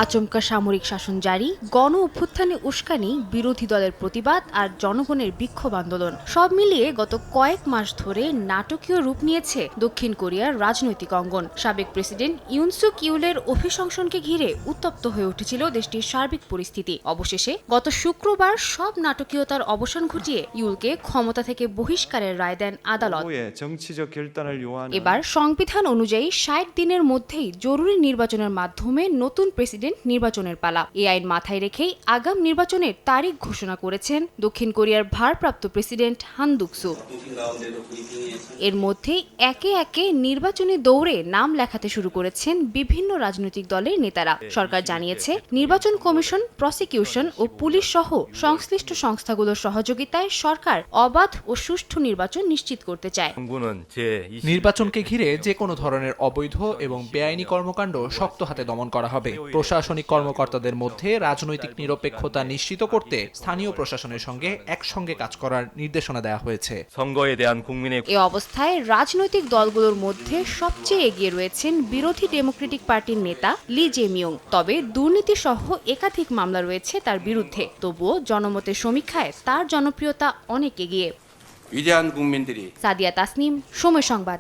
আচমকা সামরিক শাসন জারি, গণ অভ্যুত্থানে উস্কানি, বিরোধী দলের প্রতিবাদ আর জনগণের বিক্ষোভ আন্দোলন সব মিলিয়ে গত কয়েক মাস ধরে নাটকীয় রূপ নিয়েছে দক্ষিণ কোরিয়ার রাজনৈতিক অঙ্গন। সাবেক প্রেসিডেন্ট ইউন সুক ইউলের অভিশংসনকে ঘিরে উত্তপ্ত হয়ে উঠেছিল দেশটির সার্বিক পরিস্থিতি। অবশেষে গত শুক্রবার সব নাটকীয়তার অবসান ঘটিয়ে ইউলকে ক্ষমতা থেকে বহিষ্কারের রায় দেন আদালত। এবার সংবিধান অনুযায়ী ৬০ দিনের মধ্যেই জরুরি নির্বাচনের মাধ্যমে নতুন প্রেসিডেন্ট নির্বাচনের পালা। এই আইন মাথায় রেখেই আগাম নির্বাচনের তারিখ ঘোষণা করেছেন দক্ষিণ কোরিয়ার ভারপ্রাপ্ত প্রেসিডেন্ট হান দুক-সু। এর মধ্যেই একে একে নির্বাচনী দৌড়ে নাম লেখাতে শুরু করেছেন বিভিন্ন রাজনৈতিক দলের নেতারা। সরকার জানিয়েছে, নির্বাচন কমিশন, প্রসিকিউশন ও পুলিশ সহ সংশ্লিষ্ট সংস্থাগুলোর সহযোগিতায় সরকার অবাধ ও সুষ্ঠু নির্বাচন নিশ্চিত করতে চায়। নির্বাচনকে ঘিরে যে কোনো ধরনের অবৈধ এবং বেআইনি কর্মকাণ্ড শক্ত হাতে দমন করা হবে। প্রশাসনিক কর্মকর্তাদের মধ্যে রাজনৈতিক নিরপেক্ষতা নিশ্চিত করতে স্থানীয় প্রশাসনের সঙ্গে একসঙ্গে কাজ করার নির্দেশনা দেওয়া হয়েছে। এ অবস্থায় রাজনৈতিক দলগুলোর মধ্যে সবচেয়ে এগিয়ে রয়েছেন বিরোধী ডেমোক্রেটিক পার্টির নেতা লি জে-মিয়ং। তবে দুর্নীতি সহ একাধিক মামলা রয়েছে তার বিরুদ্ধে। তবুও জনমতের সমীক্ষায় তার জনপ্রিয়তা অনেক এগিয়ে। 위대한 국민들이 সাদিয়া তাসনিম, সময় সংবাদ।